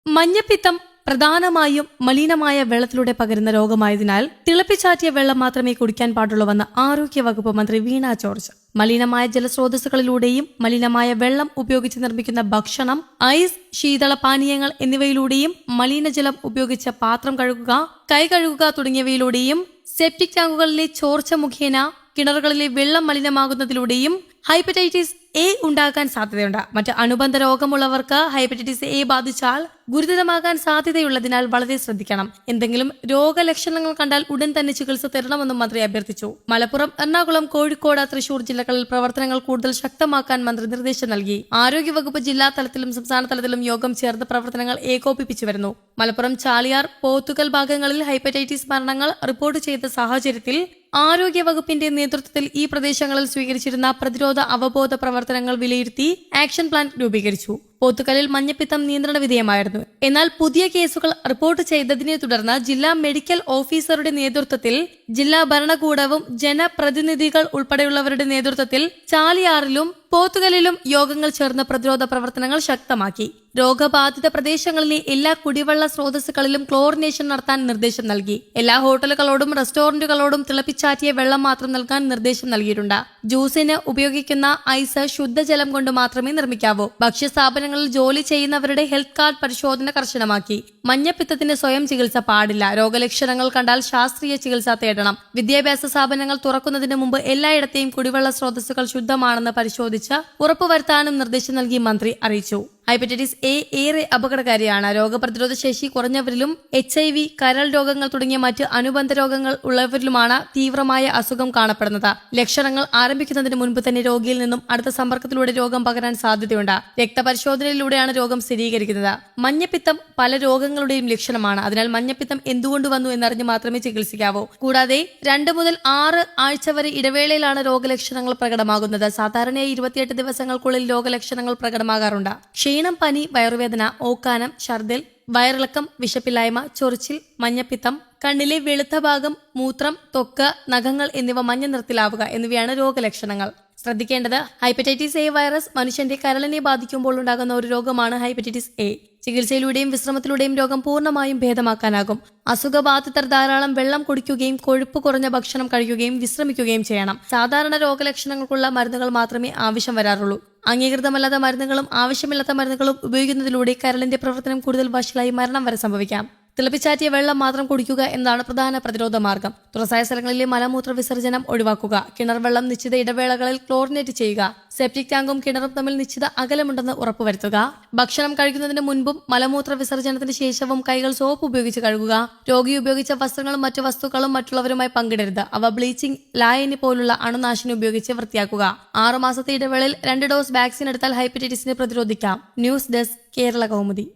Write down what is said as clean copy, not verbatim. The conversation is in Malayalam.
മഞ്ഞപ്പിത്തം പ്രധാനമായും മലിനമായ വെള്ളത്തിലൂടെ പകരുന്ന രോഗമായതിനാൽ തിളപ്പിച്ചാറ്റിയ വെള്ളം മാത്രമേ കുടിക്കാൻ പാടുള്ളൂവെന്ന് ആരോഗ്യവകുപ്പ് മന്ത്രി വീണ ജോർജ്. മലിനമായ ജലസ്രോതസ്സുകളിലൂടെയും മലിനമായ വെള്ളം ഉപയോഗിച്ച് നിർമ്മിക്കുന്ന ഭക്ഷണം, ഐസ്, ശീതള പാനീയങ്ങൾ എന്നിവയിലൂടെയും മലിനജലം ഉപയോഗിച്ച് പാത്രം കഴുകുക, കൈ കഴുകുക തുടങ്ങിയവയിലൂടെയും സെപ്റ്റിക് ടാങ്കുകളിലെ ചോർച്ച മുഖേന കിണറുകളിലെ വെള്ളം മലിനമാകുന്നതിലൂടെയും ഹെപ്പറ്റൈറ്റിസ് എ ഉണ്ടാകാൻ സാധ്യതയുണ്ട്. മറ്റ് അനുബന്ധ രോഗമുള്ളവർക്ക് ഹെപ്പറ്റൈറ്റിസ് എ ബാധിച്ചാൽ ഗുരുതരമാകാൻ സാധ്യതയുള്ളതിനാൽ വളരെ ശ്രദ്ധിക്കണം. എന്തെങ്കിലും രോഗലക്ഷണങ്ങൾ കണ്ടാൽ ഉടൻ തന്നെ ചികിത്സ തരണമെന്നും മന്ത്രി അഭ്യർത്ഥിച്ചു. മലപ്പുറം, എറണാകുളം, കോഴിക്കോട്, തൃശൂർ ജില്ലകളിൽ പ്രവർത്തനങ്ങൾ കൂടുതൽ ശക്തമാക്കാൻ മന്ത്രി നിർദ്ദേശം നൽകി. ആരോഗ്യവകുപ്പ് ജില്ലാ തലത്തിലും സംസ്ഥാന തലത്തിലും യോഗം ചേർന്ന് പ്രവർത്തനങ്ങൾ ഏകോപിപ്പിച്ചു വരുന്നു. മലപ്പുറം, ചാലിയാർ, പോത്തുകൽ ഭാഗങ്ങളിൽ ഹെപ്പറ്റൈറ്റിസ് മരണങ്ങൾ റിപ്പോർട്ട് ചെയ്ത സാഹചര്യത്തിൽ ആരോഗ്യവകുപ്പിന്റെ നേതൃത്വത്തിൽ ഈ പ്രദേശങ്ങളിൽ സ്വീകരിച്ചിരുന്ന പ്രതിരോധ അവബോധ പ്രവർത്തനങ്ങൾ വിലയിരുത്തി ആക്ഷൻ പ്ലാൻ രൂപീകരിച്ചു. പോത്തുകലിൽ മഞ്ഞപ്പിത്തം നിയന്ത്രണ വിധേയമായിരുന്നു. എന്നാൽ പുതിയ കേസുകൾ റിപ്പോർട്ട് ചെയ്തതിനെ തുടർന്ന് ജില്ലാ മെഡിക്കൽ ഓഫീസറുടെ നേതൃത്വത്തിൽ ജില്ലാ ഭരണകൂടവും ജനപ്രതിനിധികൾ ഉൾപ്പെടെയുള്ളവരുടെ നേതൃത്വത്തിൽ ചാലിയാറിലും പോത്തുകലിലും യോഗങ്ങൾ ചേർന്ന് പ്രതിരോധ പ്രവർത്തനങ്ങൾ ശക്തമാക്കി. രോഗബാധിത പ്രദേശങ്ങളിലെ എല്ലാ കുടിവെള്ള സ്രോതസ്സുകളിലും ക്ലോറിനേഷൻ നടത്താൻ നിർദ്ദേശം നൽകി. എല്ലാ ഹോട്ടലുകളോടും റെസ്റ്റോറന്റുകളോടും തിളപ്പിച്ചാറ്റിയ വെള്ളം മാത്രം നൽകാൻ നിർദ്ദേശം നൽകിയിട്ടുണ്ട്. ജ്യൂസിന് ഉപയോഗിക്കുന്ന ഐസ് ശുദ്ധജലം കൊണ്ട് മാത്രമേ നിർമ്മിക്കാവൂ. ഭക്ഷ്യസ്ഥാപനങ്ങളിൽ ജോലി ചെയ്യുന്നവരുടെ ഹെൽത്ത് കാർഡ് പരിശോധന കർശനമാക്കി. മഞ്ഞപ്പിത്തത്തിന് സ്വയം ചികിത്സ പാടില്ല. രോഗലക്ഷണങ്ങൾ കണ്ടാൽ ശാസ്ത്രീയ ചികിത്സ തേടണം. വിദ്യാഭ്യാസ സ്ഥാപനങ്ങൾ തുറക്കുന്നതിന് മുമ്പ് എല്ലായിടത്തെയും കുടിവെള്ള സ്രോതസ്സുകൾ ശുദ്ധമാണെന്ന് പരിശോധിച്ച് ഉറപ്പുവരുത്താനും നിർദ്ദേശം നൽകി മന്ത്രി അറിയിച്ചു. ഹെപ്പറ്റൈറ്റിസ് എ ഏറെ അപകടകാരിയാണ്. രോഗപ്രതിരോധ ശേഷി കുറഞ്ഞവരിലും HIV, കരൾ രോഗങ്ങൾ തുടങ്ങിയ മറ്റ് അനുബന്ധ രോഗങ്ങൾ ഉള്ളവരിലുമാണ് തീവ്രമായ അസുഖം കാണപ്പെടുന്നത്. ലക്ഷണങ്ങൾ ആരംഭിക്കുന്നതിന് മുൻപ് തന്നെ രോഗിയിൽ നിന്നും അടുത്ത സമ്പർക്കത്തിലൂടെ രോഗം പകരാൻ സാധ്യതയുണ്ട്. രക്തപരിശോധനയിലൂടെയാണ് രോഗം സ്ഥിരീകരിക്കുന്നത്. മഞ്ഞപ്പിത്തം പല രോഗങ്ങളുടെയും ലക്ഷണമാണ്. അതിനാൽ മഞ്ഞപ്പിത്തം എന്തുകൊണ്ട് വന്നു എന്നറിഞ്ഞ് മാത്രമേ ചികിത്സിക്കാവൂ. കൂടാതെ 2 മുതൽ 6 ആഴ്ച വരെ ഇടവേളയിലാണ് രോഗലക്ഷണങ്ങൾ പ്രകടമാകുന്നത്. സാധാരണയായി 28 ദിവസങ്ങൾക്കുള്ളിൽ രോഗലക്ഷണങ്ങൾ പ്രകടമാകാറുണ്ട്. ക്ഷീണം, പനി, വയറുവേദന, ഓക്കാനം, ഛർദിൽ, വയറിളക്കം, വിശപ്പില്ലായ്മ, ചൊറിച്ചിൽ, മഞ്ഞപ്പിത്തം, കണ്ണിലെ വെളുത്ത ഭാഗം, മൂത്രം, ത്വക്ക്, നഖങ്ങൾ എന്നിവ മഞ്ഞ നിറത്തിലാവുക എന്നിവയാണ് രോഗലക്ഷണങ്ങൾ. ശ്രദ്ധിക്കേണ്ടത്, ഹെപ്പറ്റൈറ്റിസ് എ വൈറസ് മനുഷ്യന്റെ കരളിനെ ബാധിക്കുമ്പോൾ ഉണ്ടാകുന്ന ഒരു രോഗമാണ് ഹെപ്പറ്റൈറ്റിസ് എ. ചികിത്സയിലൂടെയും വിശ്രമത്തിലൂടെയും രോഗം പൂർണ്ണമായും ഭേദമാക്കാനാകും. അസുഖബാധിതർ ധാരാളം വെള്ളം കുടിക്കുകയും കൊഴുപ്പ് കുറഞ്ഞ ഭക്ഷണം കഴിക്കുകയും വിശ്രമിക്കുകയും ചെയ്യണം. സാധാരണ രോഗലക്ഷണങ്ങൾക്കുള്ള മരുന്നുകൾ മാത്രമേ ആവശ്യം വരാറുള്ളൂ. അംഗീകൃതമല്ലാത്ത മരുന്നുകളും ആവശ്യമില്ലാത്ത മരുന്നുകളും ഉപയോഗിക്കുന്നതിലൂടെ കരളിന്റെ പ്രവർത്തനം കൂടുതൽ വഷളായി മരണം വരെ സംഭവിക്കാം. തിളപ്പിച്ചാറ്റിയ വെള്ളം മാത്രം കുടിക്കുക എന്നതാണ് പ്രധാന പ്രതിരോധ മാർഗം. തുറസായ സ്ഥലങ്ങളിലെ മലമൂത്ര വിസർജനം ഒഴിവാക്കുക. കിണർ വെള്ളം നിശ്ചിത ഇടവേളകളിൽ ക്ലോറിനേറ്റ് ചെയ്യുക. സെപ്റ്റിക് ടാങ്കും കിണറും തമ്മിൽ നിശ്ചിത അകലമുണ്ടെന്ന് ഉറപ്പുവരുത്തുക. ഭക്ഷണം കഴിക്കുന്നതിന് മുൻപും മലമൂത്ര വിസർജനത്തിന് ശേഷവും കൈകൾ സോപ്പ് ഉപയോഗിച്ച് കഴുകുക. രോഗി ഉപയോഗിച്ച വസ്ത്രങ്ങളും മറ്റു വസ്തുക്കളും മറ്റുള്ളവരുമായി പങ്കിടരുത്. അവ ബ്ലീച്ചിംഗ്, ലായനി പോലുള്ള അണുനാശിനി ഉപയോഗിച്ച് വൃത്തിയാക്കുക. 6 മാസത്തെ ഇടവേളയിൽ 2 ഡോസ് വാക്സിൻ എടുത്താൽ ഹെപ്പറ്റൈറ്റിസിനെ പ്രതിരോധിക്കാം. News desk, Kerala Kaumudi.